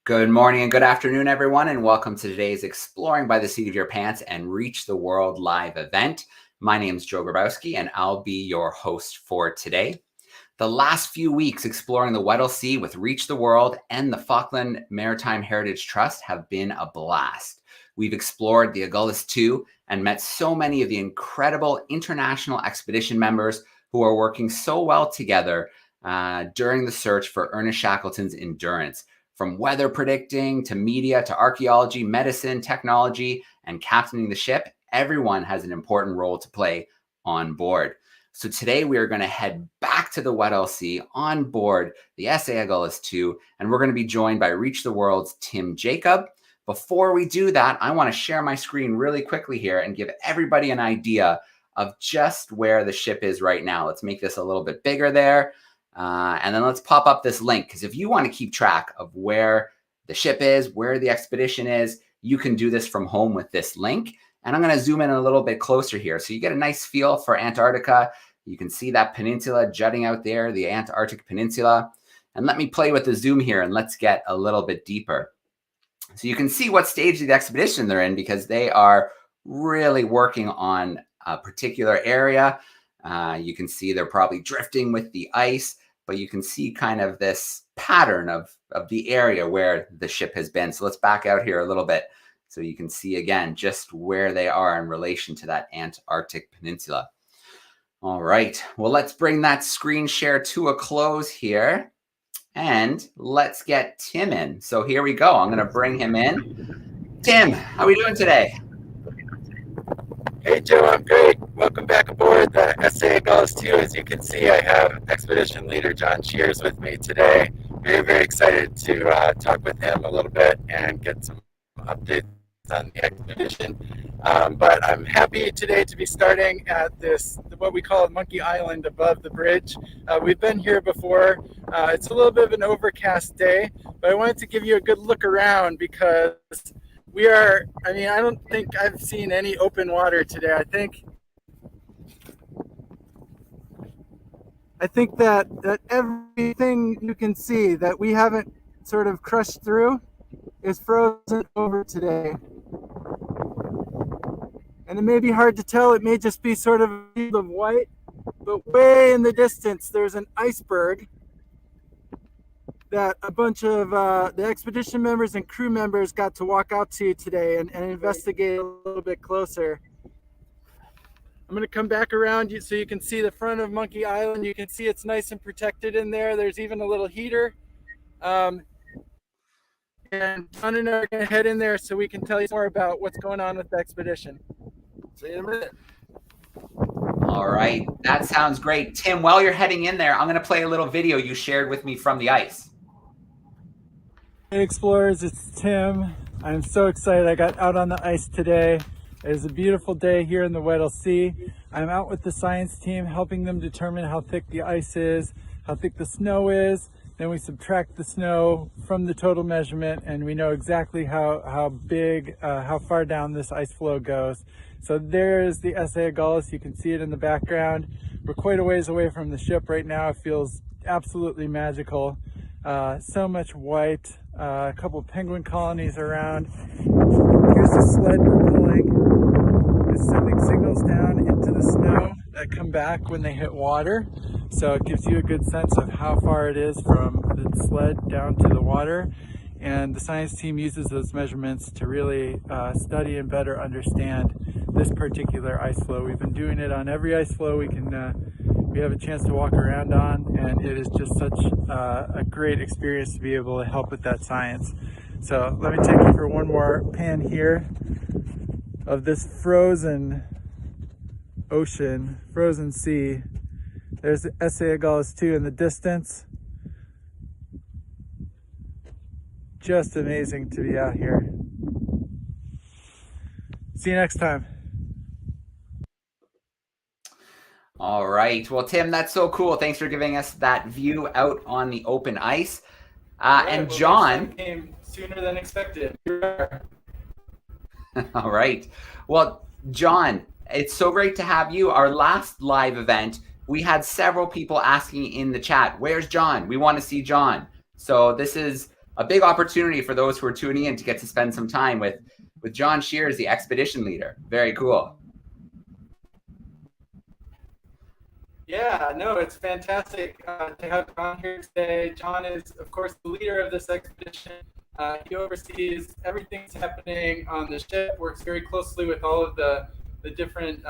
Good morning and good afternoon, everyone, and welcome to today's Exploring by the Seat of Your Pants and Reach the World live event. My name is Joe Grabowski, and I'll be your host for today. The last few weeks exploring the Weddell Sea with Reach the World and the Falkland Maritime Heritage Trust have been a blast. We've explored the Agulhas II and met so many of the incredible international expedition members who are working so well together during the search for Ernest Shackleton's Endurance. From weather predicting to media to archaeology, medicine, technology, and captaining the ship, everyone has an important role to play on board. So today we are going to head back to the Weddell Sea on board the SA Agulhas II, and we're going to be joined by Reach the World's Tim Jacob. Before we do that, I want to share my screen really quickly here and give everybody an idea of just where the ship is right now. Let's make this a little bit bigger there. And then let's pop up this link, because if you want to keep track of where the ship is, where the expedition is, you can do this from home with this link. And I'm going to zoom in a little bit closer here so you get a nice feel for Antarctica. You can see that peninsula jutting out there, the Antarctic Peninsula. And let me play with the zoom here and let's get a little bit deeper. So you can see what stage of the expedition they're in, because they are really working on a particular area. You can see they're probably drifting with the ice, but you can see kind of this pattern of the area where the ship has been. So let's back out here a little bit so you can see again just where they are in relation to that Antarctic Peninsula. All right, well, let's bring that screen share to a close here and let's get Tim in. So here we go. I'm going to bring him in. Tim, how are we doing today? Hey Joe, I'm great. Welcome back aboard the SA Agulhas II. As you can see, I have Expedition Leader John Shears with me today. Very excited to talk with him a little bit and get some updates on the expedition. But I'm happy today to be starting at this, what we call Monkey Island above the bridge. We've been here before. It's a little bit of an overcast day, but I wanted to give you a good look around because I don't think I've seen any open water today. I think that everything you can see that we haven't sort of crushed through is frozen over today. And it may be hard to tell, it may just be sort of a field of white, but way in the distance there's an iceberg that a bunch of the expedition members and crew members got to walk out to today and investigate a little bit closer. I'm going to come back around you so you can see the front of Monkey Island. You can see it's nice and protected in there. There's even a little heater. And John and I are going to head in there so we can tell you more about what's going on with the expedition. See you in a minute. All right, that sounds great. Tim, while you're heading in there, I'm going to play a little video you shared with me from the ice. Hey explorers, it's Tim. I'm so excited I got out on the ice today. It is a beautiful day here in the Weddell Sea. I'm out with the science team helping them determine how thick the ice is, how thick the snow is. Then we subtract the snow from the total measurement and we know exactly how far down this ice floe goes. So there's the SA Agulhas. You can see it in the background. We're quite a ways away from the ship right now. It feels absolutely magical. So much white, a couple of penguin colonies around. Here's the sled we're pulling. It's sending signals down into the snow that come back when they hit water. So it gives you a good sense of how far it is from the sled down to the water. And the science team uses those measurements to really study and better understand this particular ice floe. We've been doing it on every ice floe we have a chance to walk around on, and it is just such a great experience to be able to help with that science. So let me take you for one more pan here of this frozen ocean, frozen sea. There's the SA Agulhas II in the distance. Just amazing to be out here. See you next time. All right. Well, Tim, that's so cool. Thanks for giving us that view out on the open ice. And John came sooner than expected. All right. Well, John, it's so great to have you. Our last live event, we had several people asking in the chat, where's John? We want to see John. So this is a big opportunity for those who are tuning in to get to spend some time with John Shears, the expedition leader. Very cool. Yeah, no, it's fantastic to have John here today. John is, of course, the leader of this expedition. He oversees everything that's happening on the ship, works very closely with all of the different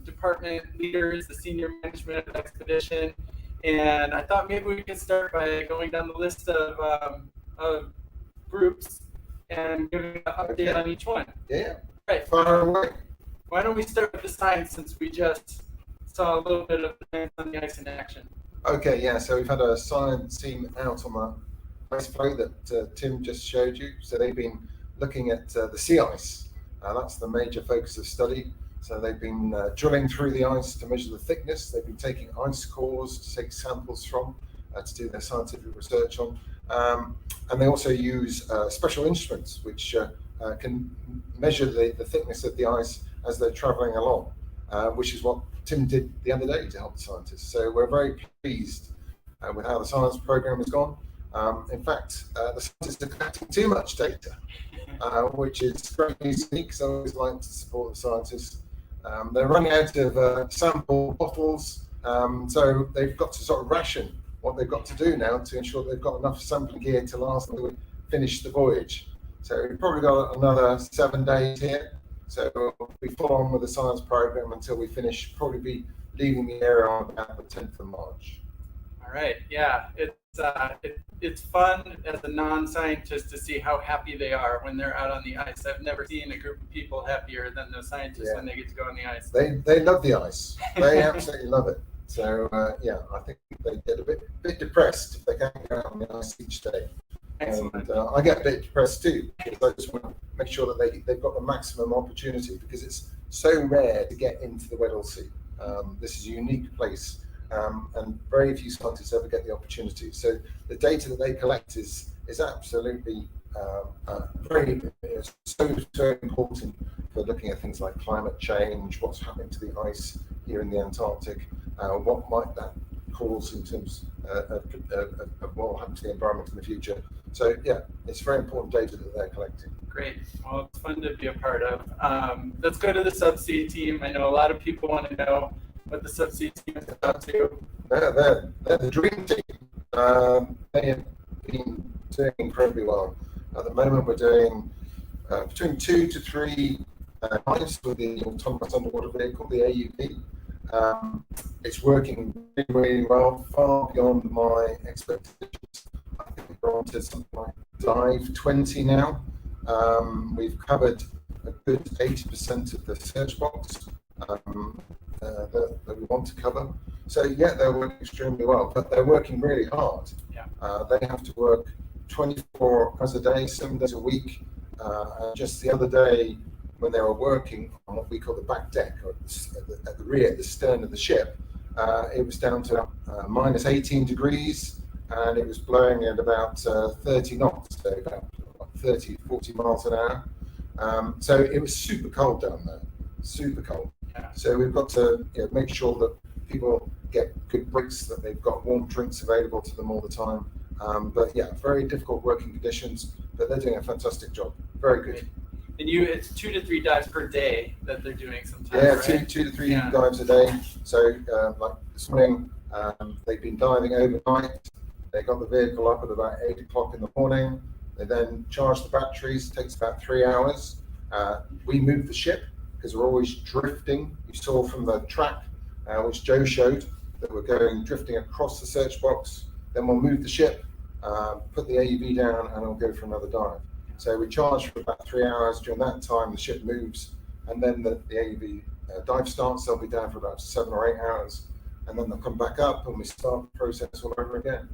department leaders, the senior management of the expedition. And I thought maybe we could start by going down the list of groups and giving an update on each one. Yeah. Right. Far away. Why don't we start with the science, since we just saw a little bit of the science on the ice in action. Okay, yeah, so we've had a science team out on the ice floe that Tim just showed you. So they've been looking at the sea ice. That's the major focus of study. So they've been drilling through the ice to measure the thickness. They've been taking ice cores to take samples from to do their scientific research on. And they also use special instruments which can measure the thickness of the ice as they're traveling along, which is what Tim did the other day to help the scientists. So we're very pleased with how the science program has gone. In fact, the scientists are collecting too much data, which is great news for me because I always like to support the scientists. They're running out of sample bottles, so they've got to sort of ration what they've got to do now to ensure they've got enough sampling gear to last until we finish the voyage. So we've probably got another 7 days here. So we'll be full on with the science program until we finish, probably be leaving the area on about the 10th of March. All right, yeah, it's fun as a non-scientist to see how happy they are when they're out on the ice. I've never seen a group of people happier than those scientists when they get to go on the ice. They love the ice. They absolutely love it. So yeah, I think they get a bit depressed if they can't go out on the ice each day. Excellent. And I get a bit depressed too, because I just want to make sure that they've got the maximum opportunity, because it's so rare to get into the Weddell Sea. This is a unique place, and very few scientists ever get the opportunity. So the data that they collect is absolutely so important for looking at things like climate change, what's happening to the ice here in the Antarctic, what might that cause in terms of what will happen to the environment in the future. So yeah, it's very important data that they're collecting. Great. Well, it's fun to be a part of. Let's go to the subsea team. I know a lot of people want to know what the subsea team is up to. They're the dream team. They have been doing incredibly well. At the moment, we're doing between 2 to 3 dives with the autonomous underwater vehicle, the AUV. It's working really, really well, far beyond my expectations. I think we're on to something like dive 20 now. We've covered a good 80% of the search box that we want to cover. So yeah, they're working extremely well, but they're working really hard. Yeah. They have to work 24 hours a day, 7 days a week. And just the other day, when they were working on what we call the back deck, or at the rear, the stern of the ship, it was down to minus 18 degrees, and it was blowing at about 30 knots, so about 30, 40 miles an hour. So it was super cold down there, super cold. Yeah. So we've got to make sure that people get good breaks, that they've got warm drinks available to them all the time. But yeah, very difficult working conditions, but they're doing a fantastic job. Very good. And it's 2 to 3 dives per day that they're doing sometimes. Yeah, right? two to three dives a day. So like this morning, they've been diving overnight. They got the vehicle up at about 8 o'clock in the morning. They then charge the batteries. It takes about 3 hours. We move the ship because we're always drifting. You saw from the track, which Joe showed, that we're going drifting across the search box. Then we'll move the ship, put the AUV down, and we'll go for another dive. So we charge for about 3 hours. During that time, the ship moves, and then the AUV dive starts. They'll be down for about 7 or 8 hours, and then they'll come back up, and we start the process all over again.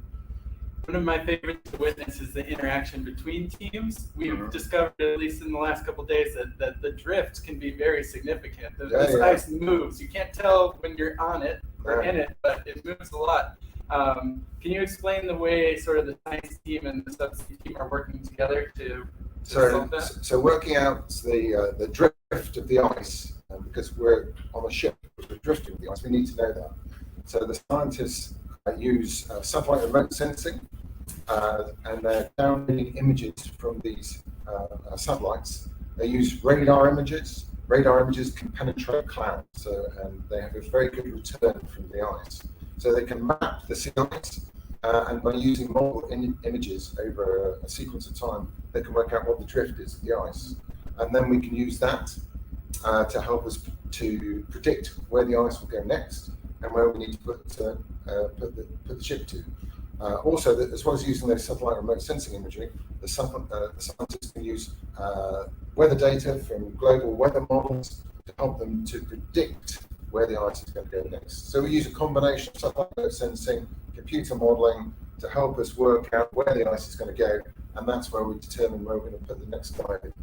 One of my favorites to witness is the interaction between teams. We've discovered, at least in the last couple of days, that the drift can be very significant. This ice moves. You can't tell when you're on it or in it, but it moves a lot. Can you explain the way sort of the science team and the subsea team are working together to solve that? So working out the drift of the ice, because we're on a ship, we're drifting with the ice, we need to know that. So the scientists use satellite remote sensing. and they're downloading images from these satellites. They use radar images. Radar images can penetrate clouds, and they have a very good return from the ice. So they can map the sea ice, and by using multiple images over a sequence of time, they can work out what the drift is of the ice. And then we can use that to help us to predict where the ice will go next and where we need to put the ship to. Also, as well as using those satellite remote sensing imagery, the scientists can use weather data from global weather models to help them to predict where the ice is going to go next. So we use a combination of satellite remote sensing, computer modeling to help us work out where the ice is going to go, and that's where we determine where we're going to put the next dive in.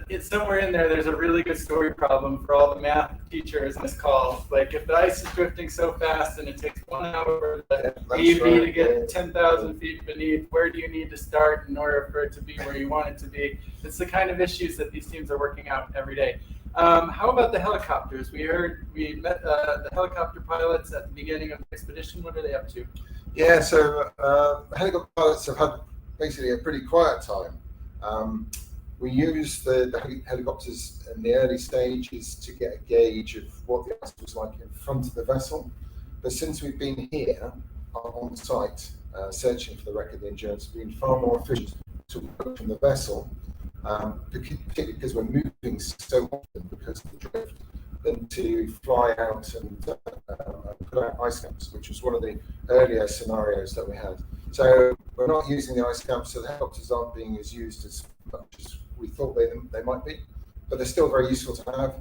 It's somewhere in there, there's a really good story problem for all the math teachers in this call. Like, if the ice is drifting so fast and it takes 1 hour for the EV to get 10,000 feet beneath, where do you need to start in order for it to be where you want it to be? It's the kind of issues that these teams are working out every day. How about the helicopters? We met the helicopter pilots at the beginning of the expedition. What are they up to? Yeah, so the helicopter pilots have had basically a pretty quiet time. We used the helicopters in the early stages to get a gauge of what the ice was like in front of the vessel. But since we've been here on site searching for the wreck of the Endurance, it's been far more efficient to work from the vessel, particularly because we're moving so often because of the drift, than to fly out and put out ice camps, which was one of the earlier scenarios that we had. So we're not using the ice camps, so the helicopters aren't being used as much as we thought they might be, but they're still very useful to have.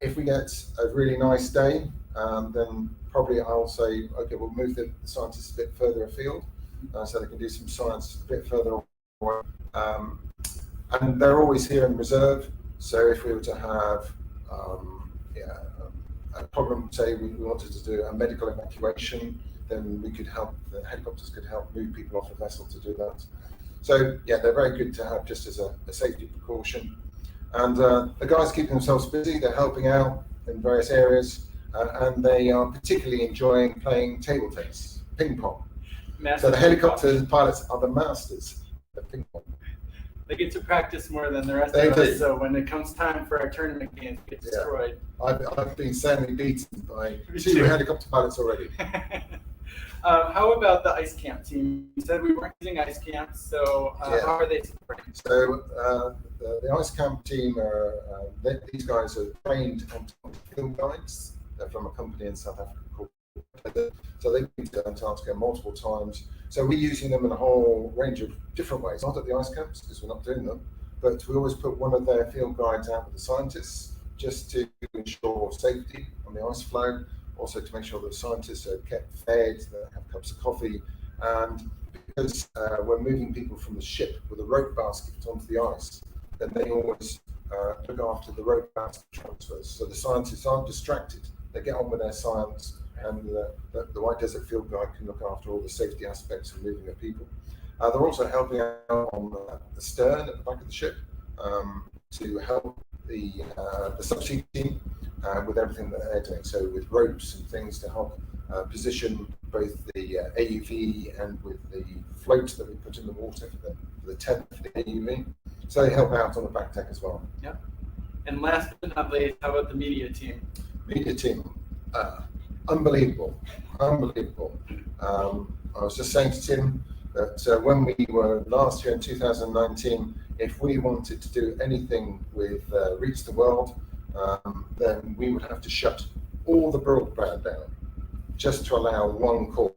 If we get a really nice day, then probably I'll say, okay, we'll move the scientists a bit further afield so they can do some science a bit further away. And they're always here in reserve, so if we were to have a problem, say we wanted to do a medical evacuation, then we could help, the helicopters could help move people off the vessel to do that. So yeah, they're very good to have just as a safety precaution. And the guys keep themselves busy, they're helping out in various areas, and they are particularly enjoying playing table tennis, ping pong. So the helicopter pilots are the masters of ping pong. They get to practice more than the rest of us, so when it comes time for our tournament games, get destroyed. I've been soundly beaten by 2 helicopter pilots already. How about the ice camp team? You said we weren't using ice camps, so how are they supporting? So the ice camp team these guys are trained Antarctic field guides. They're from a company in South Africa called Captivated. So they've been to Antarctica multiple times. So we're using them in a whole range of different ways. Not at the ice camps because we're not doing them, but we always put one of their field guides out with the scientists just to ensure safety on the ice floe. Also to make sure that scientists are kept fed, they have cups of coffee, and because we're moving people from the ship with a rope basket onto the ice, then they always look after the rope basket transfers. So the scientists aren't distracted, they get on with their science, and the White Desert Field Guide can look after all the safety aspects of moving the people. They're also helping out on the stern at the back of the ship to help the subsea team with everything that they're doing. So with ropes and things to help position both the AUV and with the float that we put in the water for the tent for the AUV. So they help out on the back deck as well. Yeah. And last but not least, how about the media team? Media team, unbelievable. I was just saying to Tim that when we were last year in 2019, if we wanted to do anything with Reach the World, then we would have to shut all the broadband down just to allow one call.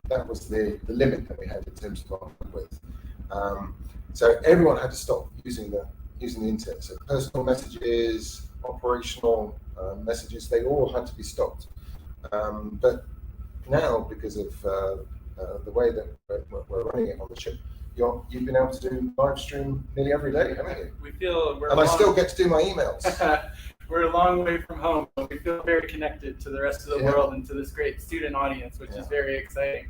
That was the limit that we had in terms of our bandwidth. So everyone had to stop using the internet. So personal messages, operational messages, they all had to be stopped. But now, because of the way that we're running it on the ship, you've been able to do live stream nearly every day, haven't you? We feel we're I still get to do my emails. We're a long way from home, but we feel very connected to the rest of the world and to this great student audience, which is very exciting.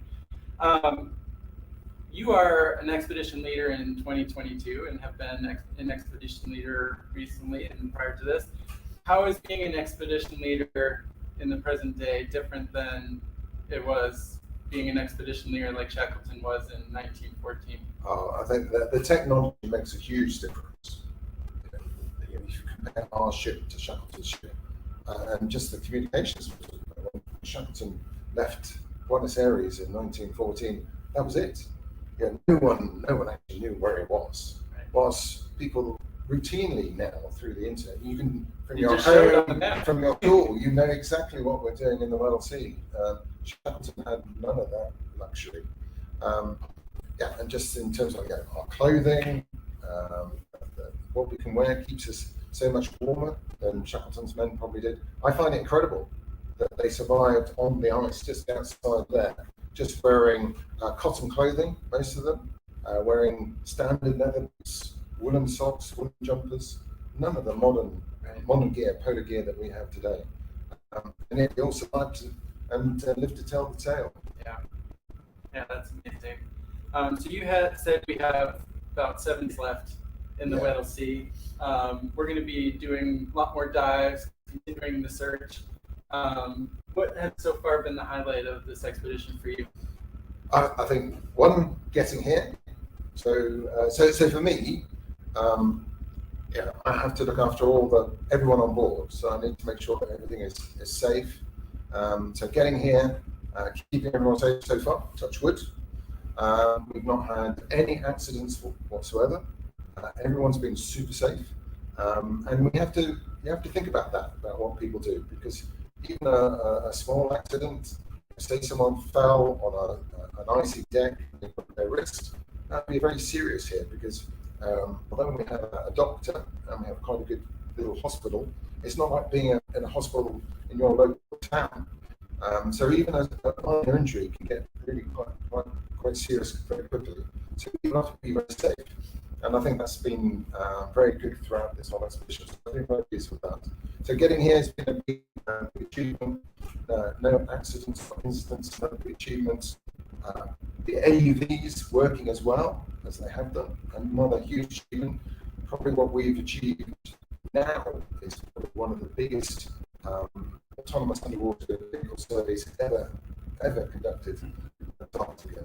You are an expedition leader in 2022 and have been an expedition leader recently and prior to this. How is being an expedition leader in the present day different than it was being an expedition leader like Shackleton was in 1914? I think that the technology makes a huge difference. You know, if you compare our ship to Shackleton's ship, and just the communications. When Shackleton left Buenos Aires in 1914, that was it. You know, no one actually knew where it was. Right. Whilst people routinely now through the internet, you can from You your just showed on the home, map. from your tool, you know exactly what we're doing in the Weddell Sea. Shackleton had none of that luxury. Yeah, and just in terms of our clothing, what we can wear keeps us so much warmer than Shackleton's men probably did. I find it incredible that they survived on the ice just outside there, just wearing cotton clothing, most of them, wearing standard leather boots, woolen socks, woolen jumpers, none of the modern gear, polo gear that we have today. And yet they all survived and lived to tell the tale. Yeah, that's amazing. So you had said we have about 7 days left in the Weddell Sea. We're going to be doing a lot more dives, continuing the search. What has so far been the highlight of this expedition for you? I think one, getting here. So for me, I have to look after everyone on board. So I need to make sure that everything is safe. So getting here, keeping everyone safe so far. Touch wood. We've not had any accidents whatsoever. Everyone's been super safe, and you have to think about what people do, because even a small accident, say someone fell on an icy deck and they broke their wrist, that'd be very serious here, because although we have a doctor and we have quite a good little hospital, it's not like being in a hospital in your local town. So even a minor injury can get really quite serious very quickly. So you have to be very safe. And I think that's been very good throughout this whole expedition. So I'm very pleased with that. So getting here has been a big achievement. No accidents, no incidents, no big achievements. The AUVs working as well as they have done, another huge achievement. Probably what we've achieved now is probably one of the biggest autonomous underwater vehicle surveys ever conducted in Antarctica.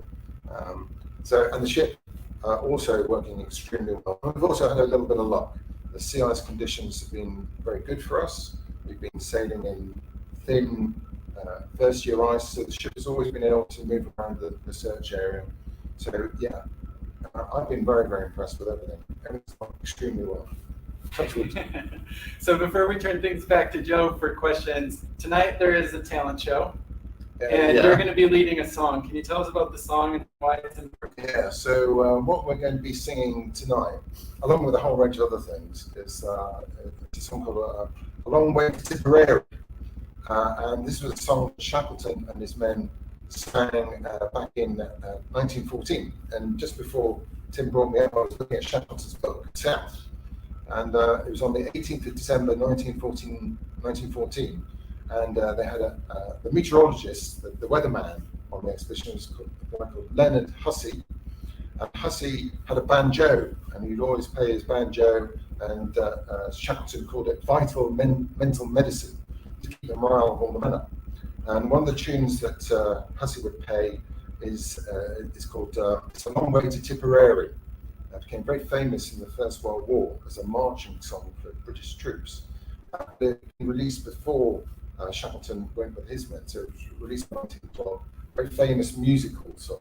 And the ship also working extremely well. We've also had a little bit of luck. The sea ice conditions have been very good for us. We've been sailing in thin first-year ice, so the ship has always been able to move around the search area. So yeah, I've been very, very impressed with everything. Everything's gone extremely well. Touch wood. So before we turn things back to Joe for questions, tonight there is a talent show. And you're going to be leading a song. Can you tell us about the song and why it's important? Yeah, so what we're going to be singing tonight, along with a whole range of other things, is a song called A Long Way to Tipperary. And this was a song Shackleton and his men sang back in 1914. And just before Tim brought me up, I was looking at Shackleton's book, South. And it was on the 18th of December 1914. And they had the meteorologist, the weatherman on the expedition was called Leonard Hussey. And Hussey had a banjo, and he'd always play his banjo, and Shackleton called it vital mental medicine to keep the morale of all the men up. And one of the tunes that Hussey would play is called It's a Long Way to Tipperary. That became very famous in the First World War as a marching song for British troops. It was released before Shackleton went with his men, so it was released in 1912. Very famous musical song.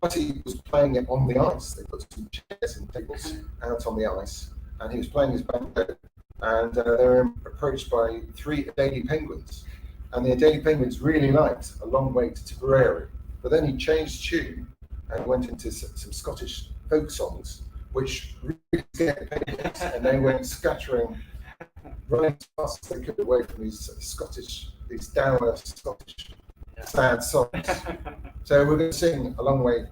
Hussey was playing it on the ice. They put some chairs and tables out on the ice, and he was playing his banjo. And they were approached by 3 Adelie penguins, and the Adelie penguins really liked A Long Way to Tipperary. But then he changed tune and went into some Scottish folk songs, which really scared the penguins, and they went scattering, running as fast as they could away from these dour Scottish sad songs. So we're going to sing A Long Way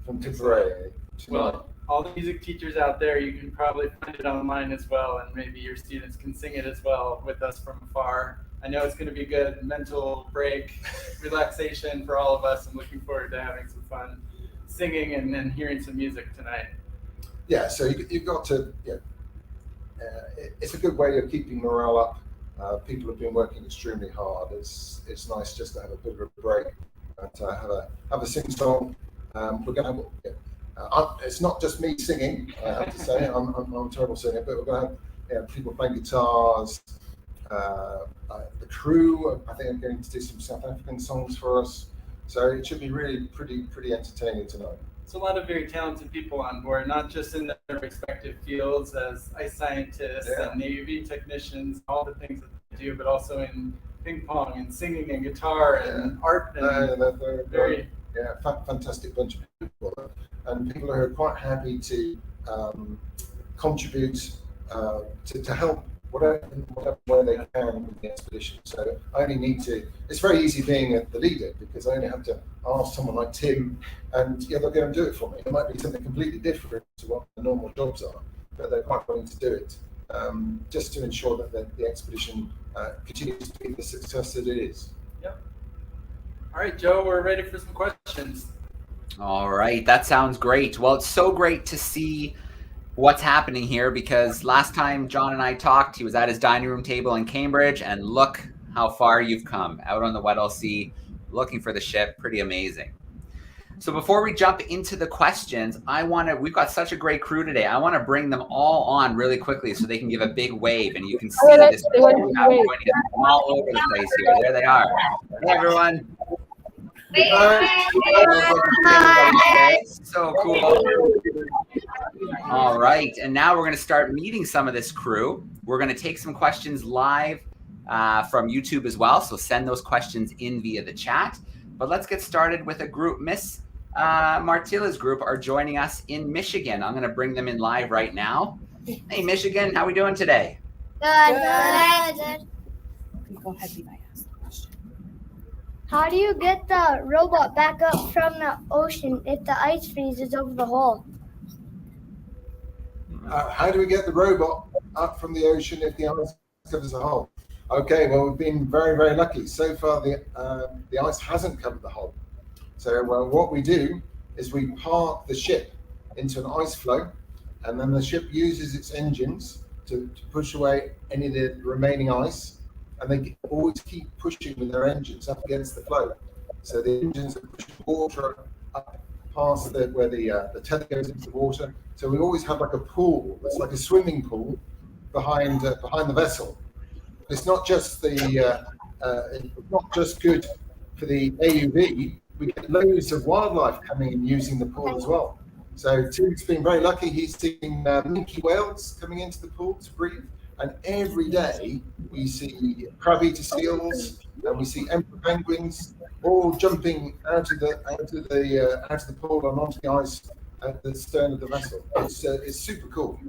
from Tipperary tonight. Well, all the music teachers out there, you can probably find it online as well, and maybe your students can sing it as well with us from afar. I know it's going to be a good mental break, relaxation for all of us. I'm looking forward to having some fun singing and hearing some music tonight. Yeah, so you've got to, it's a good way of keeping morale up People have been working extremely hard. It's nice just to have a bit of a break and have a sing song. We're going to have. It's not just me singing. I have to say, I'm a terrible singer, but we're going to have people playing guitars. The crew, I think, are going to do some South African songs for us. So it should be really pretty entertaining tonight. It's a lot of very talented people on board, not just in their respective fields as ice scientists and Navy technicians, all the things that they do, but also in ping pong and singing and guitar and art. And they're very fantastic bunch of people, and people who are quite happy to contribute to help whatever way they can with the expedition. So I only need to. It's very easy being the leader because I only have to ask someone like Tim, and they'll go and do it for me. It might be something completely different to what the normal jobs are, but they're quite willing to do it, just to ensure that the expedition continues to be the success that it is. Yep. All right, Joe, we're ready for some questions. All right, that sounds great. Well, it's so great to see what's happening here because last time John and I talked, he was at his dining room table in Cambridge, and look how far you've come out on the Weddell Sea, looking for the ship. Pretty amazing. So before we jump into the questions, we've got such a great crew today. I want to bring them all on really quickly so they can give a big wave, and you can see this joining us all over the place here. There they are. Hey, everyone. So cool. All right, and now we're going to start meeting some of this crew. We're going to take some questions live from YouTube as well, so send those questions in via the chat. But let's get started with a group. Miss Martilla's group are joining us in Michigan. I'm going to bring them in live right now. Hey, Michigan, how are we doing today? Good. Go ahead, Levi. Ask the question. How do you get the robot back up from the ocean if the ice freezes over the hull? How do we get the robot up from the ocean if the ice covers the hull? Okay, well, we've been very lucky. So far, the ice hasn't covered the hull. So what we do is we park the ship into an ice floe, and then the ship uses its engines to push away any of the remaining ice, and they always keep pushing with their engines up against the floe. So the engines are pushing water up past where the tether goes into the water. So we always have like a pool. It's like a swimming pool behind the vessel. It's not just it's not just good for the AUV. We get loads of wildlife coming and using the pool as well. So Tim's been very lucky. He's seen minke whales coming into the pool to breathe, and every day we see crab-eater seals and we see emperor penguins all jumping out of the pool and onto the ice at the stern of the vessel. It's super cool.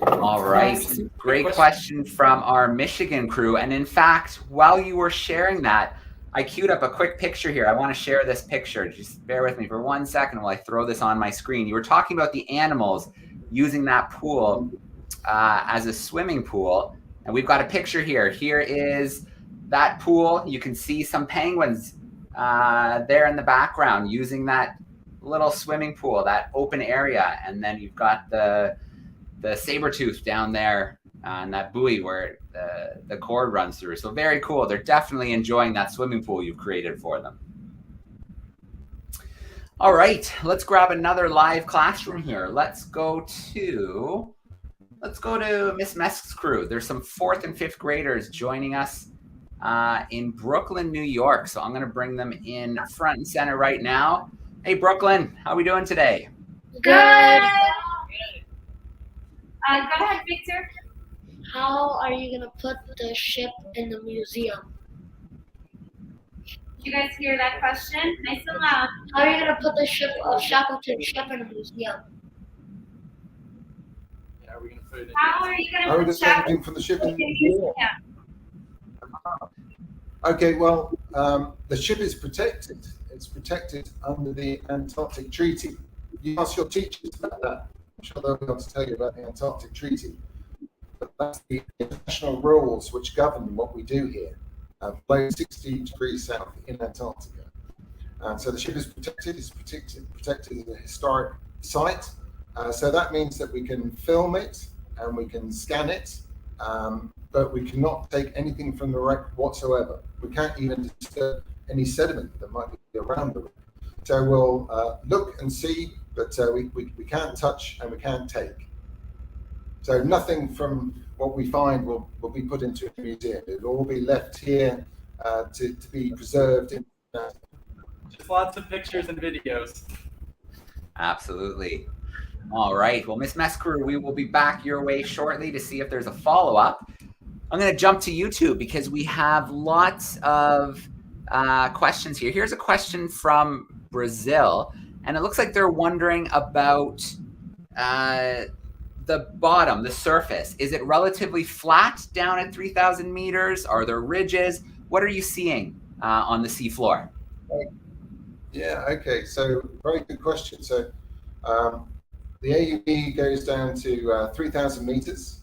All right, great question from our Michigan crew. And in fact, while you were sharing that, I queued up a quick picture here. I want to share this picture. Just bear with me for 1 second while I throw this on my screen. You were talking about the animals using that pool as a swimming pool. And we've got a picture here. Here is that pool. You can see some penguins there in the background using that little swimming pool, that open area. And then you've got the saber-tooth down there and that buoy where the cord runs through. So very cool. They're definitely enjoying that swimming pool you've created for them. All right, let's grab another live classroom here. Let's go to Miss Mesk's crew. There's some 4th and 5th graders joining us in Brooklyn, New York. So I'm going to bring them in front and center right now. Hey, Brooklyn, how are we doing today? Good. Go ahead, Victor. How are you going to put the ship in the museum? Did you guys hear that question? Nice and loud. How are you going to put the ship of Shackleton ship in a museum? Yeah, are we going to put it in? How are you going How to are we put going to Shackleton from the ship in in the the museum? Okay, well, the ship is protected. It's protected under the Antarctic Treaty. You ask your teachers about that. I'm sure they'll be able to tell you about the Antarctic Treaty. But that's the international rules which govern what we do here, below 60 degrees south in Antarctica. And so the ship is protected. It's protected as a historic site. So that means that we can film it, and we can scan it, but we cannot take anything from the wreck whatsoever. We can't even disturb any sediment that might be around the wreck. So we'll look and see, but we can't touch and we can't take. So nothing from what we find will be put into a museum. It'll all be left here to be preserved. Just lots of pictures and videos. Absolutely. All right. Well, Miss Mescrew, we will be back your way shortly to see if there's a follow-up. I'm going to jump to YouTube because we have lots of questions here. Here's a question from Brazil, and it looks like they're wondering about the bottom, the surface. Is it relatively flat down at 3,000 meters? Are there ridges? What are you seeing on the seafloor? Yeah, okay, so very good question. So the AUB goes down to 3,000 meters.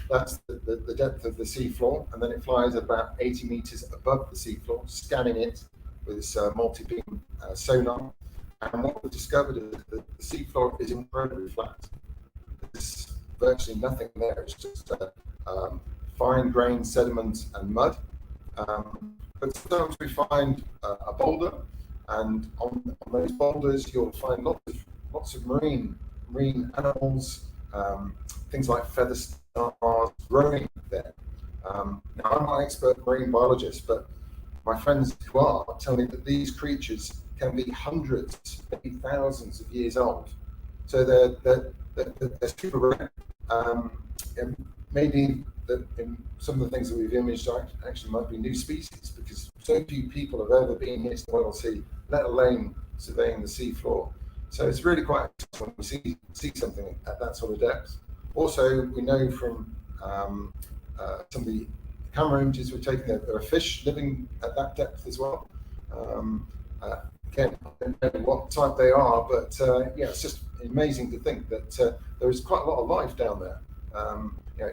That's the depth of the seafloor, and then it flies about 80 meters above the seafloor, scanning it with this multi-beam sonar. And what we've discovered is that the seafloor is incredibly flat. There's virtually nothing there. It's just fine-grained sediment and mud. But sometimes we find a boulder, and on those boulders you'll find lots of marine animals, things like feather stars growing there. Now, I'm not an expert marine biologist, but my friends who are tell me that these creatures can be hundreds, maybe thousands of years old. So they're super rare. And maybe in some of the things that we've imaged actually might be new species, because so few people have ever been here to the Weddell Sea, let alone surveying the sea floor. So it's really quite exciting when we see something at that sort of depth. Also, we know from some of the camera images we're taking that there are fish living at that depth as well. Again, I don't know what type they are, but yeah, it's just amazing to think that there is quite a lot of life down there.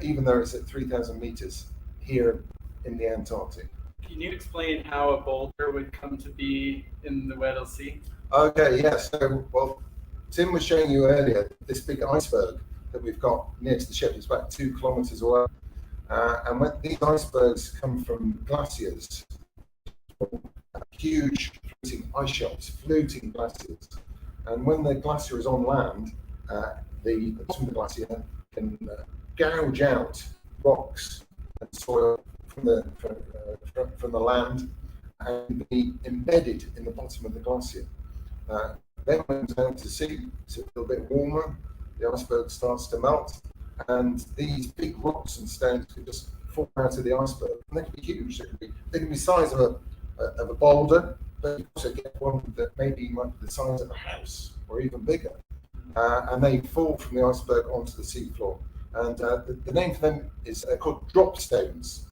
Even though it's at 3,000 meters here in the Antarctic. Can you explain how a boulder would come to be in the Weddell Sea? Okay, yes. So, well, Tim was showing you earlier this big iceberg that we've got near to the ship. It's about 2 kilometers away. And when these icebergs come from glaciers, huge floating ice shelves, floating glaciers. And when the glacier is on land, the bottom of the glacier can gouge out rocks and soil from the land and be embedded in the bottom of the glacier. Then when it goes out to sea, it's a little bit warmer, the iceberg starts to melt, and these big rocks and stones could just fall out of the iceberg. And they can be huge. They can be the size of a boulder, but you also get one that maybe might be the size of a house or even bigger. And they fall from the iceberg onto the seafloor. And the name for them is called drop stones.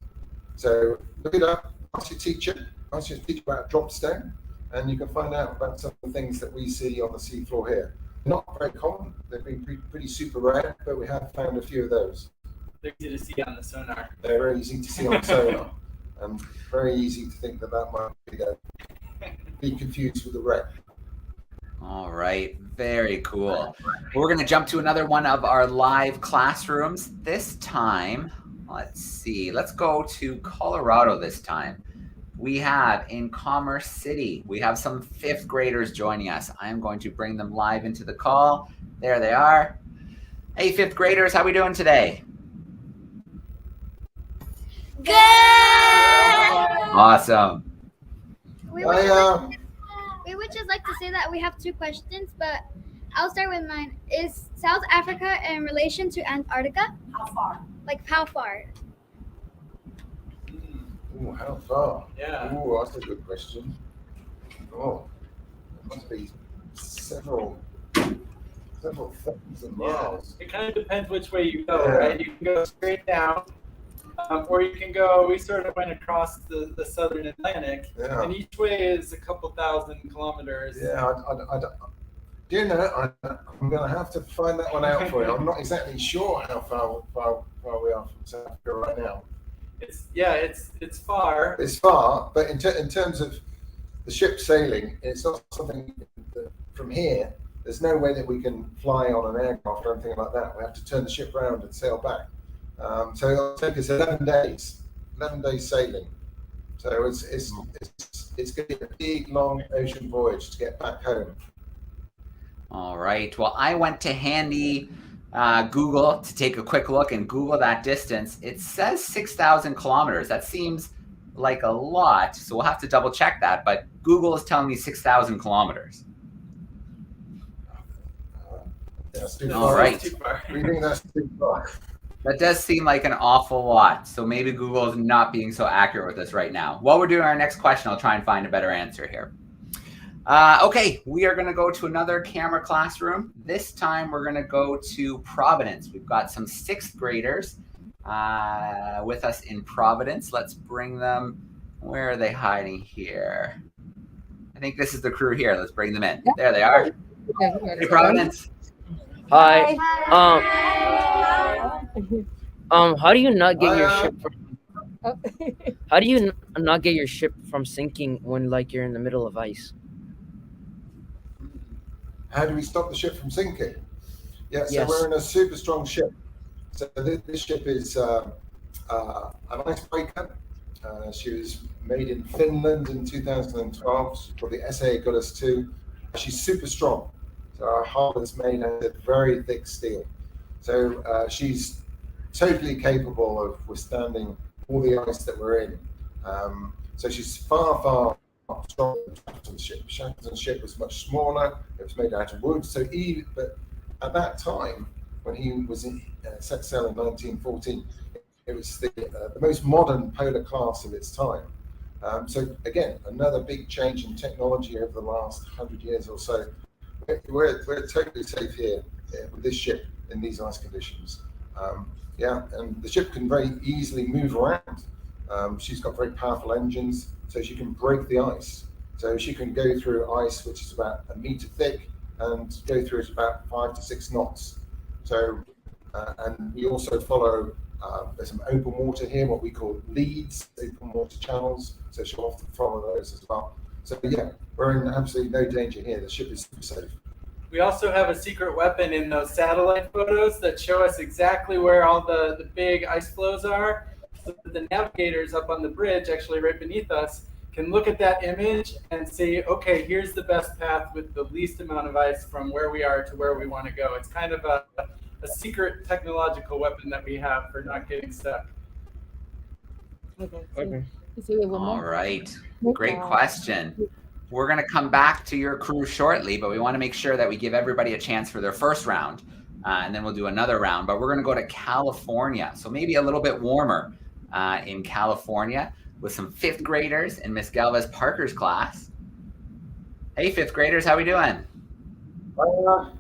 So look it up, ask your teacher about a drop stone, and you can find out about some of the things that we see on the seafloor here. Not very common, they've been pretty super rare, but we have found a few of those. They're easy to see on the sonar. They're very easy to see on sonar, and very easy to think that might be confused with the wreck. All right, very cool. We're going to jump to another one of our live classrooms. This time, let's see, let's go to Colorado this time. We have in Commerce City, we have some 5th graders joining us. I am going to bring them live into the call. There they are. Hey, 5th graders, how we doing today? Good. Awesome. We would just like to say that we have 2 questions, but I'll start with mine. Is South Africa in relation to Antarctica? How far? Like how far? Ooh, how far? Yeah. Ooh, that's a good question. Oh, it must be several thousand miles. It kind of depends which way you go, Yeah. right? You can go straight down, or you can go, we sort of went across the southern Atlantic, Yeah. and each way is a couple thousand kilometers. Yeah, do you know, I'm going to have to find that one out for you. I'm not exactly sure how far we are from South Africa right now. It's far. It's far, but in terms of the ship sailing, it's not something that from here there's no way that we can fly on an aircraft or anything like that. We have to turn the ship around and sail back. So it'll take us 11 days sailing. So it's going to be a big, long ocean voyage to get back home. All right. Well, I went to handy Google to take a quick look and Google that distance. It says 6,000 kilometers. That seems like a lot. So we'll have to double check that. But Google is telling me 6,000 kilometers. That's too All far. right. We think that's too far. That does seem like an awful lot. So maybe Google is not being so accurate with us right now. While we're doing our next question, I'll try and find a better answer here. Okay, we are going to go to another camera classroom. This time we're going to go to Providence. We've got some 6th graders with us in Providence. Let's bring them. Where are they hiding here? I think this is the crew here. Let's bring them in. There they are. Hey, Providence. Hi. How do you not get your ship from? How do you not get your ship from sinking when like you're in the middle of ice? How do we stop the ship from sinking? Yeah, so Yes. we're in a super strong ship. So this ship is an icebreaker. She was made in Finland in 2012. She's called the SA Goddess 2. She's super strong. So our hull is made out of very thick steel. So she's totally capable of withstanding all the ice that we're in. So she's far, far stronger than Shackleton's ship. Shackleton's ship was much smaller. It was made out of wood. But at that time, when he was set sail in 1914, it was the most modern polar class of its time. So again, another big change in technology over the last 100 years or so. We're totally safe here with this ship in these ice conditions. And the ship can very easily move around. She's got very powerful engines, so she can break the ice. So she can go through ice which is about 1 meter thick and go through it about 5 to 6 knots. So, and we also follow, there's some open water here, what we call leads, open water channels. So she'll often follow those as well. So yeah, we're in absolutely no danger here. The ship is super safe. We also have a secret weapon in those satellite photos that show us exactly where all the big ice flows are. So that the navigators up on the bridge, actually right beneath us, can look at that image and see, okay, here's the best path with the least amount of ice from where we are to where we want to go. It's kind of a secret technological weapon that we have for not getting stuck. Okay. All right. Great question. We're going to come back to your crew shortly, but we want to make sure that we give everybody a chance for their first round, and then we'll do another round. But we're going to go to California, so maybe a little bit warmer in California with some 5th graders in Miss Galvez Parker's class. Hey, 5th graders, how we doing? We're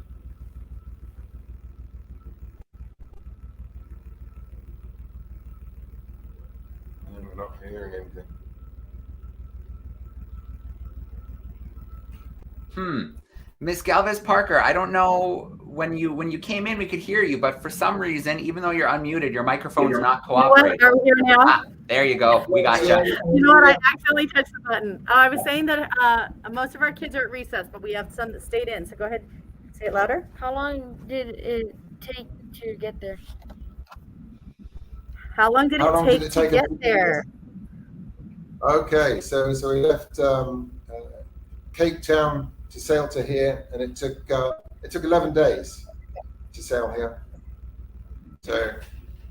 not hearing anything. Miss Galvez Parker, I don't know, when you came in, we could hear you, but for some reason, even though you're unmuted, your microphone's not cooperating. Are we here now? There you go. We got you. You know what? I accidentally touched the button. I was saying that most of our kids are at recess, but we have some that stayed in. So go ahead, say it louder. How long did it take to get there? How long did it take to get there? Okay, so we left Cape Town to sail to here, and it took 11 days to sail here. So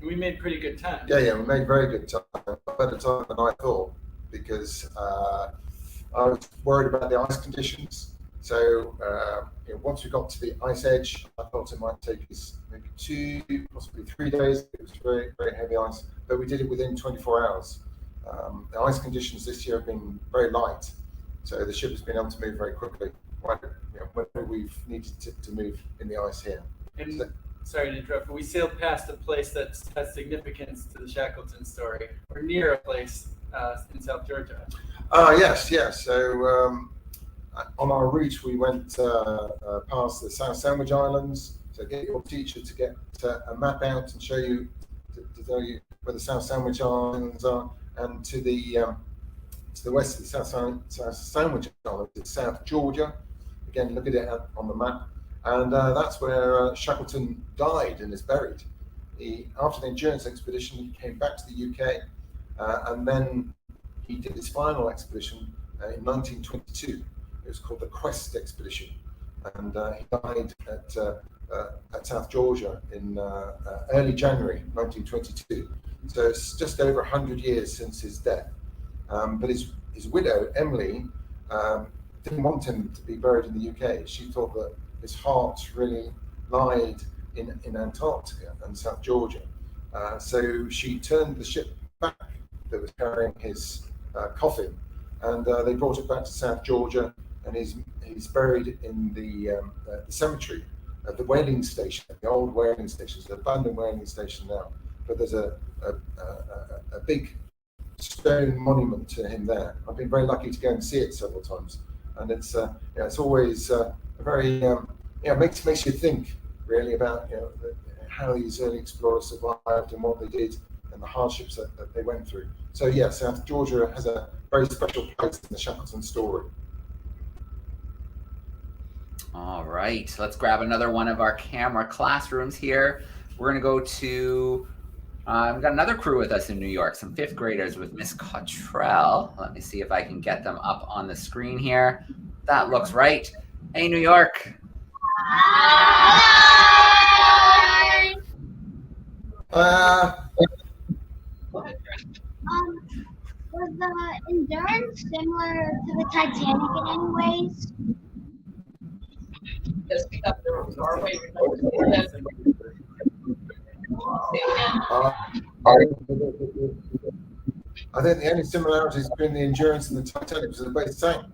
We made pretty good time. yeah, we made very good time, better time than I thought, because I was worried about the ice conditions. So once we got to the ice edge, I thought it might take us maybe 2, possibly 3 days. It was very, very heavy ice, but we did it within 24 hours. The ice conditions this year have been very light, so the ship has been able to move very quickly, whenever we've needed to move in the ice here. And sorry to interrupt, but we sailed past a place that has significance to the Shackleton story, or near a place in South Georgia. Yes. So on our route, we went past the South Sandwich Islands. So get your teacher to get a map out and show you, to tell you where the South Sandwich Islands are, and to the west of the South Sandwich Islands, it's South Georgia. Again, look at it on the map. And that's where Shackleton died and is buried. After the Endurance expedition, he came back to the UK, and then he did his final expedition in 1922. It was called the Quest Expedition, and he died at South Georgia in early January 1922. So it's just over 100 years since his death. But his widow, Emily, didn't want him to be buried in the UK. She thought that his heart really lied in Antarctica and South Georgia. So she turned the ship back that was carrying his coffin, and they brought it back to South Georgia, and he's buried in the cemetery at the whaling station, the old whaling station. It's an abandoned whaling station now, but there's a big stone monument to him there. I've been very lucky to go and see it several times, and it's always a very makes you think really about how these early explorers survived and what they did and the hardships that they went through. So yeah, South Georgia has a very special place in the Shackleton story. All right, let's grab another one of our camera classrooms here. We're gonna go to, we've got another crew with us in New York, some 5th graders with Miss Cottrell. Let me see if I can get them up on the screen here. That looks right. Hey, New York. Hi. Was the Endurance similar to the Titanic in any ways? I think the only similarities between the Endurance and the Titanic was that they both sank.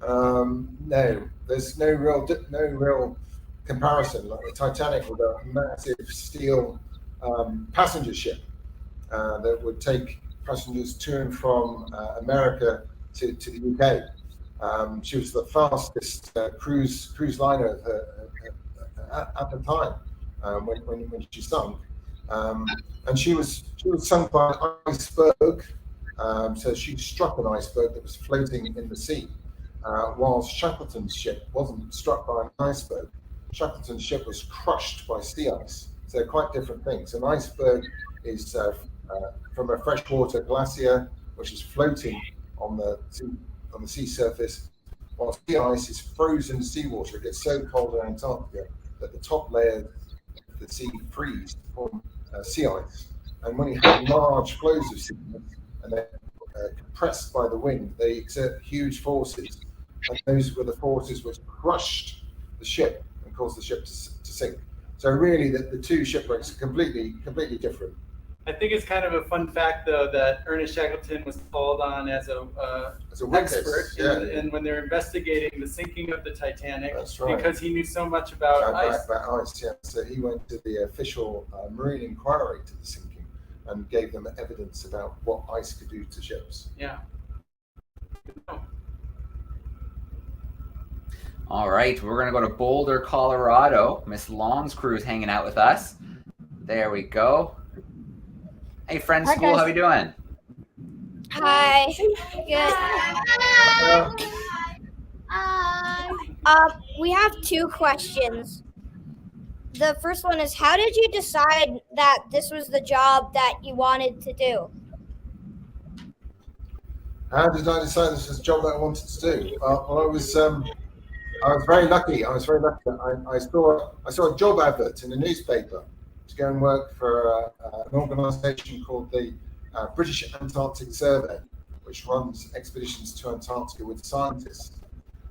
No, there's no real comparison. Like the Titanic was a massive steel passenger ship that would take passengers to and from America to the UK. She was the fastest cruise liner at the time when she sunk, and she was sunk by an iceberg. So she struck an iceberg that was floating in the sea, whilst Shackleton's ship wasn't struck by an iceberg. Shackleton's ship was crushed by sea ice. So they're quite different things. An iceberg is from a freshwater glacier which is floating on the sea surface, while sea ice is frozen seawater. It gets so cold in Antarctica that the top layers of the sea freeze to form sea ice. And when you have large flows of sea ice and they're compressed by the wind, they exert huge forces. And those were the forces which crushed the ship and caused the ship to sink. So really, the two shipwrecks are completely different. I think it's kind of a fun fact, though, that Ernest Shackleton was called on as a witness, expert, and when they're investigating the sinking of the Titanic, that's right, because he knew so much about ice. About ice, yeah. So he went to the official marine inquiry to the sinking and gave them evidence about what ice could do to ships. Yeah. All right, we're gonna go to Boulder, Colorado. Miss Long's crew is hanging out with us. There we go. Hey, friend Hi, school, guys. how you doing? Hi. Good. We have 2 questions. The first one is, how did you decide that this was the job that you wanted to do? How did I decide this was a job that I wanted to do? Well, I was very lucky. I saw a job advert in the newspaper to go and work for an organisation called the British Antarctic Survey, which runs expeditions to Antarctica with scientists.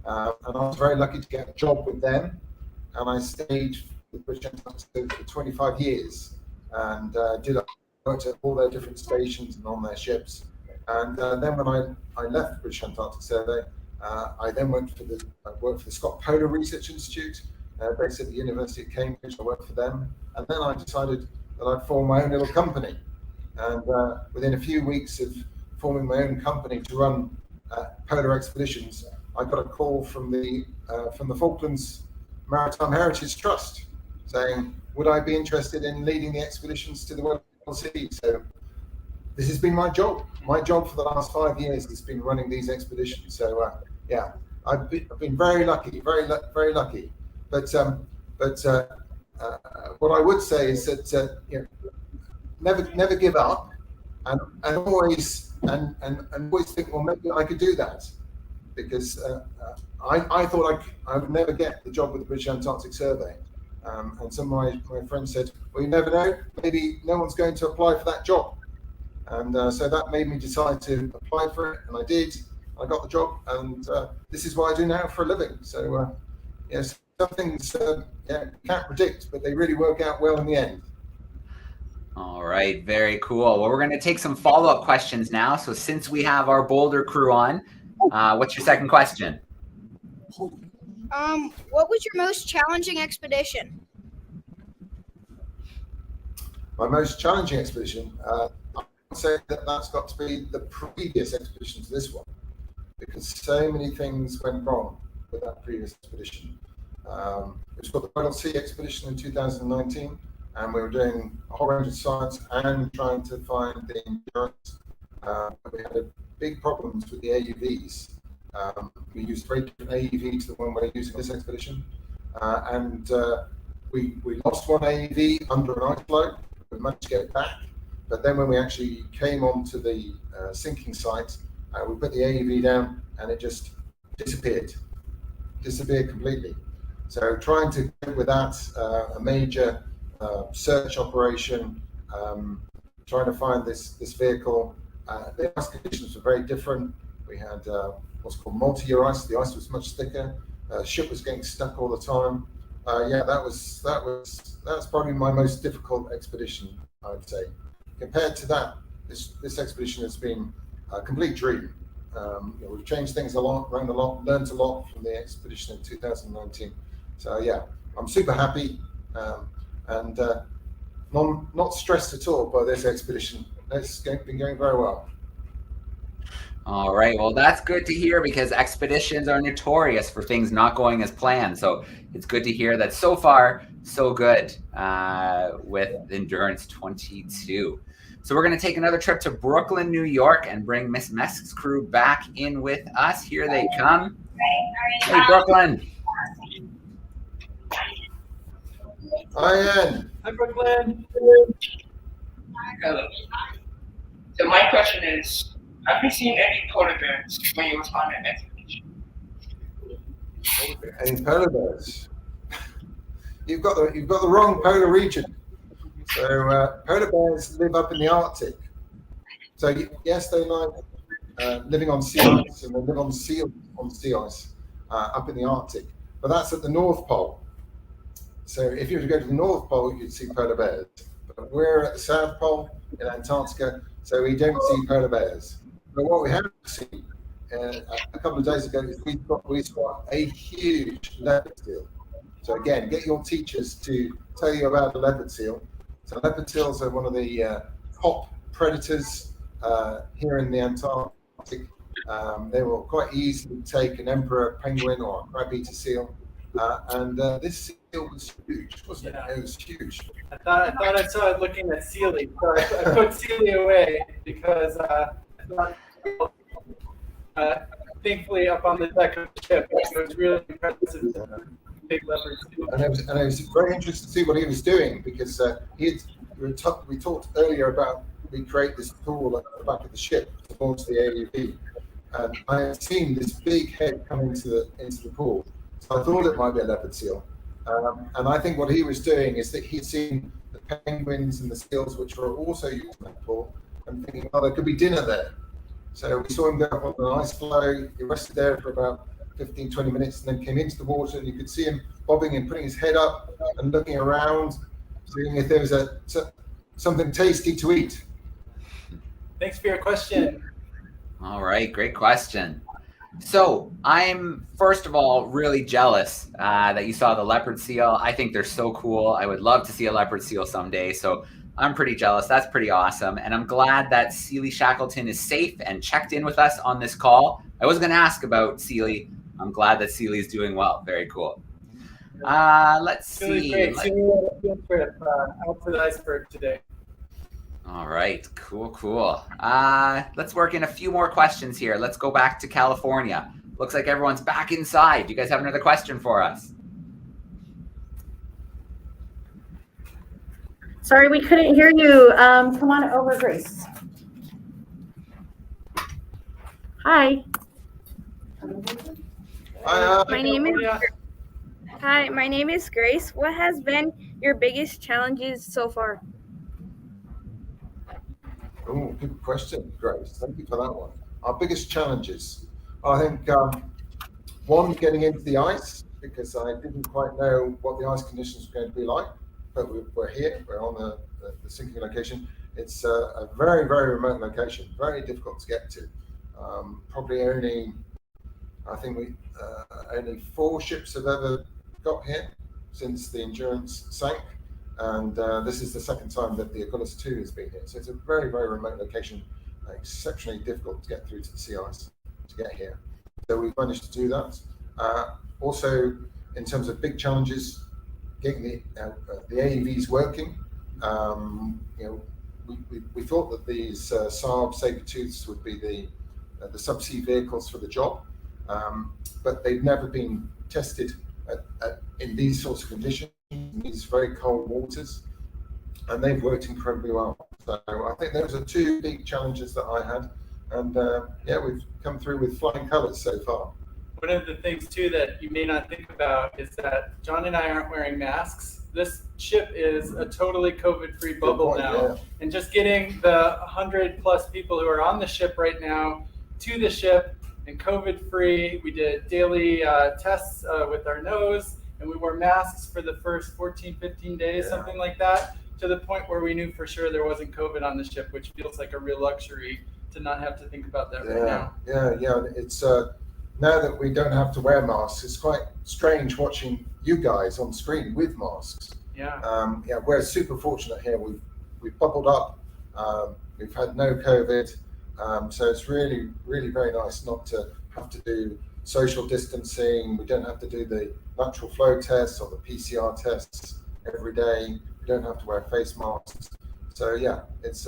And I was very lucky to get a job with them, and I stayed with British Antarctic for 25 years and worked at all their different stations and on their ships. And then when I left the British Antarctic Survey, I then worked for the Scott Polar Research Institute, based at the University of Cambridge. I worked for them, and then I decided that I'd form my own little company. And within a few weeks of forming my own company to run polar expeditions, I got a call from the Falklands Maritime Heritage Trust saying, would I be interested in leading the expeditions to the Weddell Sea? So this has been my job. My job for the last 5 years has been running these expeditions. So yeah, I've been very lucky, very lucky what I would say is that never give up, and always think, well, maybe I could do that, because I thought I would never get the job with the British Antarctic Survey, and some of my friends said, well, you never know, maybe no one's going to apply for that job, and so that made me decide to apply for it, and I did. I got the job, and this is what I do now for a living. So some things you can't predict, but they really work out well in the end. All right, very cool. Well, we're going to take some follow-up questions now. So since we have our Boulder crew on, what's your second question? What was your most challenging expedition? My most challenging expedition, I would say that's got to be the previous expedition to this one, because so many things went wrong with that previous expedition. It was called the Weddell Sea expedition in 2019, and we were doing a whole range of science and trying to find the endurance. We had big problems with the AUVs. We used a very different AUV to the one we're using this expedition, and we lost one AUV under an ice floe. We managed to get it back, but then when we actually came onto the sinking site, we put the AUV down and it just disappeared completely. So trying to cope with that, a major search operation, trying to find this vehicle. The ice conditions were very different. We had what's called multi-year ice. The ice was much thicker. Ship was getting stuck all the time. That was probably my most difficult expedition, I'd say. Compared to that, this expedition has been a complete dream. We've changed things around a lot, learned a lot from the expedition in 2019. So I'm super happy, and not stressed at all by this expedition. It's been going very well. All right, well, that's good to hear, because expeditions are notorious for things not going as planned. So it's good to hear that so far, so good with Endurance22. So we're going to take another trip to Brooklyn, New York, and bring Miss Mesk's crew back in with us. Here they come. Hey, Brooklyn. Hi, Ann. Hi, Brooklyn. Hello. So my question is, have you seen any polar bears when you was on an expedition? Any polar bears? You've got the wrong polar region. So polar bears live up in the Arctic. So yes, they like living on sea ice, and they live on sea ice up in the Arctic. But that's at the North Pole. So if you were to go to the North Pole, you'd see polar bears. But we're at the South Pole in Antarctica, so we don't see polar bears. But what we have seen a couple of days ago is we spot a huge leopard seal. So again, get your teachers to tell you about the leopard seal. So leopard seals are one of the top predators here in the Antarctic. They will quite easily take an emperor penguin or a crab-eater seal. And this seal was huge, wasn't it? It was huge. I thought I saw it looking at Sealy, so I put Sealy away because I thought, thankfully up on the deck of the ship, it was really impressive. Big leopard seal. And it was very interesting to see what he was doing, because we talked earlier about we create this tool at the back of the ship to launch the AUV, and I had seen this big head come into the pool. So I thought it might be a leopard seal, and I think what he was doing is that he'd seen the penguins and the seals, which were also using that pool, and thinking, oh, there could be dinner there. So we saw him go up on an ice floe. He rested there for about 15-20 minutes, and then came into the water, and you could see him bobbing and putting his head up and looking around, seeing if there was something tasty to eat. Thanks for your question. All right, great question. So I'm, first of all, really jealous that you saw the leopard seal. I think they're so cool. I would love to see a leopard seal someday. So I'm pretty jealous. That's pretty awesome. And I'm glad that Sealy Shackleton is safe and checked in with us on this call. I was going to ask about Sealy. I'm glad that Sealy is doing well. Very cool. Let's see. Great. Sealy had a field trip out to the iceberg today. All right, cool. Let's work in a few more questions here. Let's go back to California. Looks like everyone's back inside. Do you guys have another question for us? Sorry, we couldn't hear you. Come on over, Grace. Hi. My name is Hi, my name is Grace. What has been your biggest challenges so far? Oh, good question, Grace. Thank you for that one. Our biggest challenges, I think, one, getting into the ice, because I didn't quite know what the ice conditions were going to be like, but we're here, we're on the sinking location. It's a very, very remote location, very difficult to get to. Probably only, I think only 4 ships have ever got here since the Endurance sank. And this is the second time that the Agulhas 2 has been here. So it's a very, very remote location, exceptionally difficult to get through to the sea ice to get here. So we've managed to do that. Also, in terms of big challenges, getting the AEVs working. We thought that these Saab Sabertooths would be the subsea vehicles for the job, but they've never been tested in these sorts of conditions, in these very cold waters, and they've worked incredibly well. So I think those are 2 big challenges that I had, and we've come through with flying colours so far. One of the things too that you may not think about is that John and I aren't wearing masks. This ship is a totally COVID-free bubble now, yeah. And just getting the 100+ people who are on the ship right now to the ship and COVID-free. We did daily tests with our nose, and we wore masks for the first 14, 15 days, something like that, to the point where we knew for sure there wasn't COVID on the ship, which feels like a real luxury to not have to think about that right now. Yeah. It's now that we don't have to wear masks, it's quite strange watching you guys on screen with masks. We're super fortunate here. We've bubbled up. We've had no COVID. So it's really, really very nice not to have to do social distancing. We don't have to do the lateral flow tests or the PCR tests every day. We don't have to wear face masks. So it's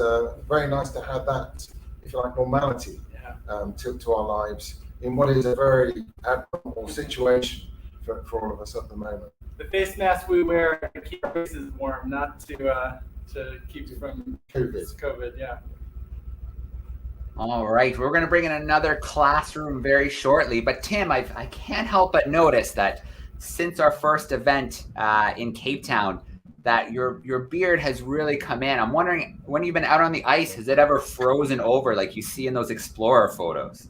very nice to have that, if you like, normality to our lives in what is a very abnormal situation for all of us at the moment. The face mask we wear to keep our faces warm, not to keep from COVID. Yeah. All right, we're going to bring in another classroom very shortly. But Tim, I can't help but notice that since our first event in Cape Town, that your beard has really come in. I'm wondering, when you've been out on the ice, has it ever frozen over like you see in those Explorer photos?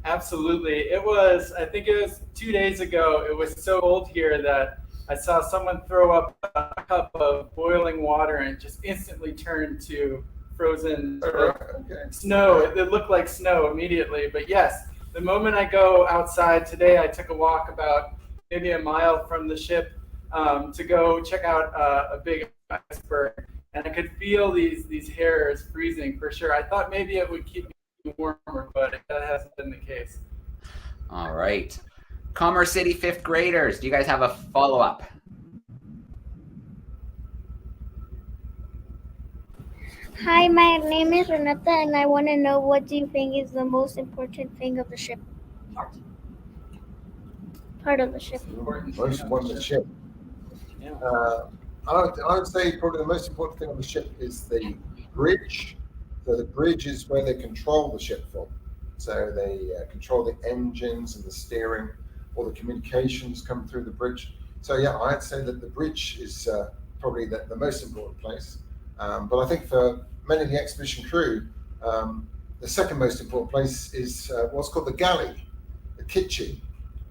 Absolutely. I think it was 2 days ago. It was so cold here that I saw someone throw up a cup of boiling water and it just instantly turned to frozen snow. It looked like snow immediately. But yes, the moment I go outside today, I took a walk about maybe a mile from the ship to go check out a big iceberg, and I could feel these hairs freezing for sure. I thought maybe it would keep me warmer, but that hasn't been the case. All right. Commerce City 5th graders, do you guys have a follow-up? Hi, my name is Renata, and I want to know, what do you think is the most important thing of the ship? Part of the ship. Most important ship. I would say probably the most important thing on the ship is the bridge. So the bridge is where they control the ship from. So they control the engines and the steering. All the communications come through the bridge. So I'd say that the bridge is probably the most important place. But I think for many of the expedition crew, the second most important place is what's called the galley, the kitchen,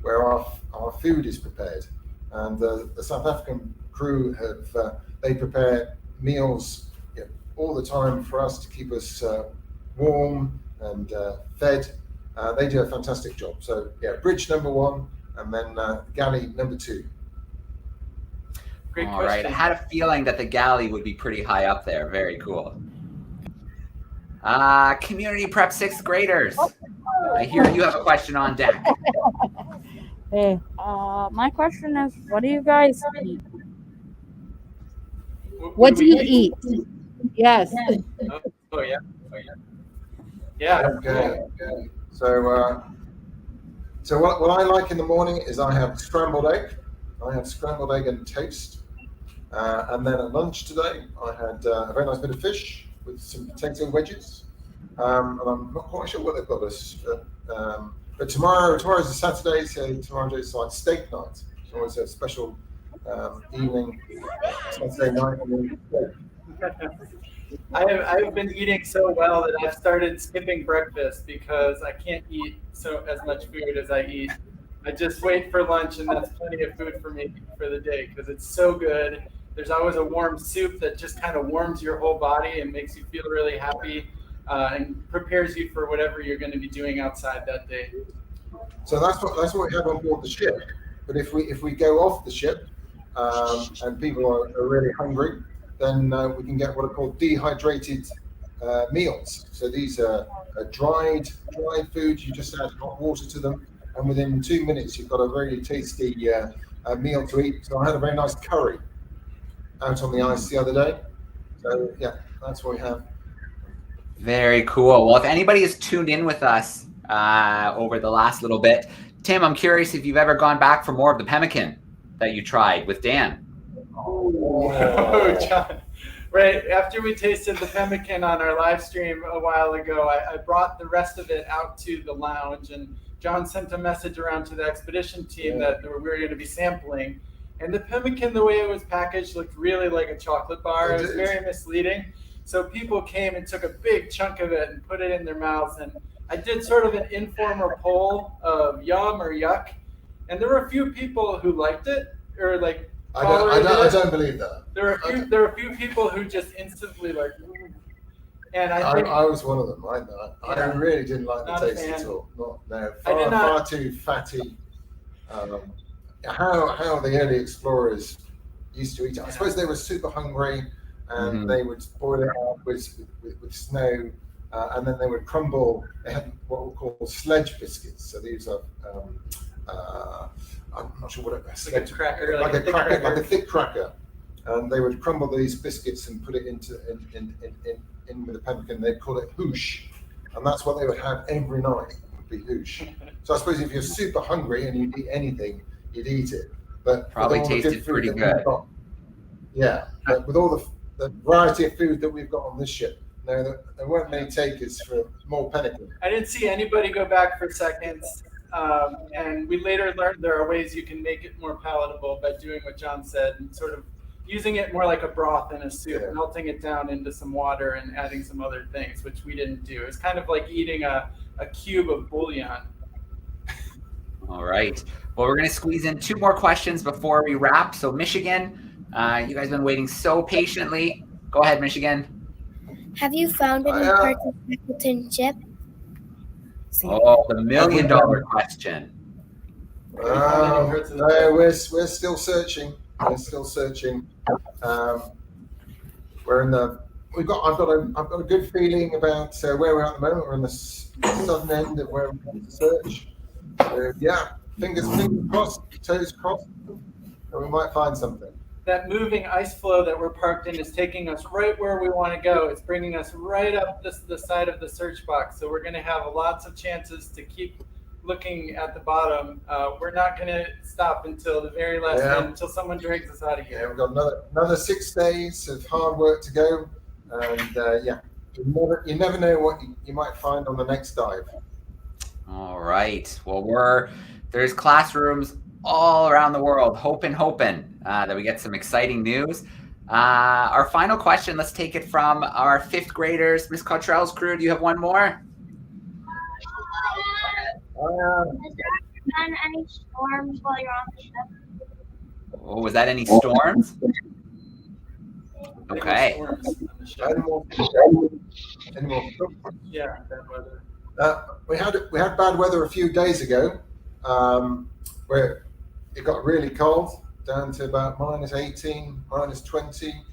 where our food is prepared. And the South African crew they prepare meals all the time for us to keep us warm and fed. They do a fantastic job. So bridge number 1, and then galley number 2. Great All question. right, I had a feeling that the galley would be pretty high up there. Very cool. Community Prep 6th graders, I hear you have a question on deck. Hey, my question is, what do you guys eat? What do you eat? Yes. Oh yeah. Yeah. Okay. So what I like in the morning is I have scrambled egg. I have scrambled egg and toast. And then at lunch today, I had a very nice bit of fish with some potato wedges. And I'm not quite sure what they've got us. But tomorrow's a Saturday, so tomorrow's like steak night. It's always a special evening, Saturday night. I've been eating so well that I've started skipping breakfast because I can't eat as much food as I eat. I just wait for lunch, and that's plenty of food for me for the day because it's so good. There's always a warm soup that just kind of warms your whole body and makes you feel really happy and prepares you for whatever you're going to be doing outside that day. So that's what we have on board the ship. But if we go off the ship and people are really hungry, then we can get what are called dehydrated meals. So these are dried foods. You just add hot water to them, and within 2 minutes you've got a very tasty meal to eat. So I had a very nice curry out on the ice the other day. So yeah, that's what we have. Very cool. Well, if anybody has tuned in with us over the last little bit, Tim, I'm curious if you've ever gone back for more of the pemmican that you tried with Dan. Oh, John. Right after we tasted the pemmican on our live stream a while ago, I brought the rest of it out to the lounge, and John sent a message around to the expedition team that we were going to be sampling. And the pemmican, the way it was packaged, looked really like a chocolate bar. It was very misleading. So people came and took a big chunk of it and put it in their mouths. And I did sort of an informal poll of yum or yuck. And there were a few people who liked it or like I don't believe that. There were a few people who just instantly like, and I was one of them. I really didn't like the taste at all. Far too fatty. How the early explorers used to eat it. I suppose they were super hungry, and they would boil it up with snow, and then they would crumble. They had what we call sledge biscuits. So these are I'm not sure what like a cracker, like a thick cracker, and they would crumble these biscuits and put it in with the pemmican. They'd call it hoosh, and that's what they would have every night. Would be hoosh. So I suppose if you're super hungry and you'd eat anything, you'd eat it. But probably tasted pretty good. But with all the variety of food that we've got on this ship, there weren't many takers for more pemmican. I didn't see anybody go back for seconds. And we later learned there are ways you can make it more palatable by doing what John said and sort of using it more like a broth in a soup, melting it down into some water and adding some other things, which we didn't do. It's kind of like eating a cube of bouillon. All right. Well, we're going to squeeze in 2 more questions before we wrap. So Michigan, you guys have been waiting so patiently. Go ahead, Michigan. Have you found any parts of Shackleton's ship? Oh, the $1 million question. We're still searching. We're still searching. We're in the. I've got a good feeling about where we're at the moment. We're in the southern end of where we're going to search. Fingers crossed, toes crossed, and we might find something. That moving ice floe that we're parked in is taking us right where we want to go. It's bringing us right up the side of the search box. So we're going to have lots of chances to keep looking at the bottom. We're not going to stop until the very last minute, until someone drags us out of here. Yeah, we've got another 6 days of hard work to go. And you never know what you might find on the next dive. All right. Well, there's classrooms all around the world, hoping that we get some exciting news. Our final question, let's take it from our 5th graders. Miss Cottrell's crew, do you have one more? Has there been any storms while you're on the ship? Oh, was that any storms? Okay. Yeah, bad weather. We had bad weather a few days ago, where it got really cold, down to about -18, -20,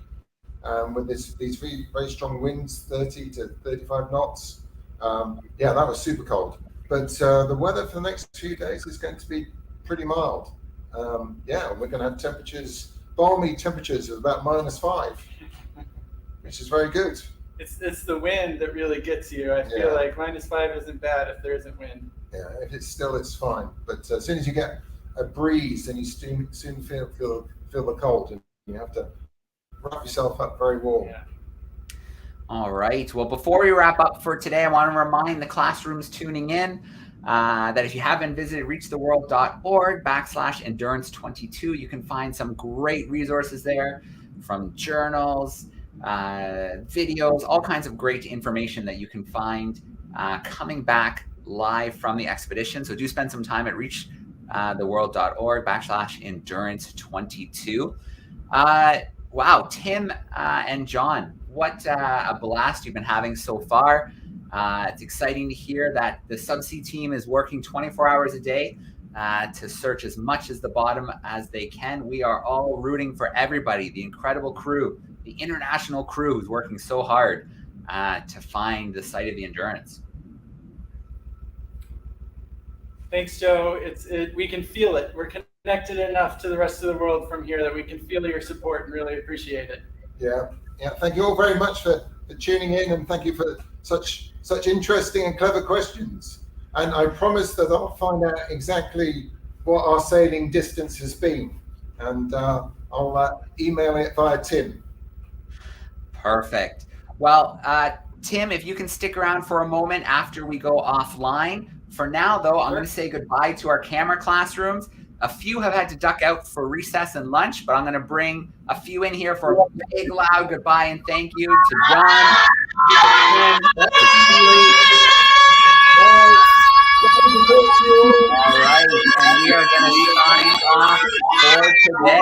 with these very strong winds, 30 to 35 knots. That was super cold. But the weather for the next few days is going to be pretty mild. We're going to have balmy temperatures of about -5, which is very good. It's the wind that really gets you. I feel like -5 isn't bad if there isn't wind. Yeah, if it's still, it's fine. But as soon as you get a breeze, then you soon feel the cold, and you have to wrap yourself up very warm. Yeah. All right. Well, before we wrap up for today, I want to remind the classrooms tuning in that if you haven't visited reachtheworld.org/endurance22, you can find some great resources there, from journals, videos, all kinds of great information that you can find coming back live from the expedition. So do spend some time at reachtheworld.org/endurance22. Wow, Tim and John, what a blast you've been having so far. It's exciting to hear that the subsea team is working 24 hours a day to search as much as the bottom as they can. We are all rooting for everybody, the incredible crew, the international crew who's working so hard to find the site of the Endurance. Thanks, Joe. We can feel it. We're connected enough to the rest of the world from here that we can feel your support and really appreciate it. Yeah. Thank you all very much for tuning in, and thank you for such interesting and clever questions. And I promise that I'll find out exactly what our sailing distance has been, and I'll email it via Tim. Perfect. Well, Tim, if you can stick around for a moment after we go offline. For now, though, I'm going to say goodbye to our camera classrooms. A few have had to duck out for recess and lunch, but I'm going to bring a few in here for a big, loud goodbye and thank you to John, to Tim, to Keely. All right, and we are going to sign off for today.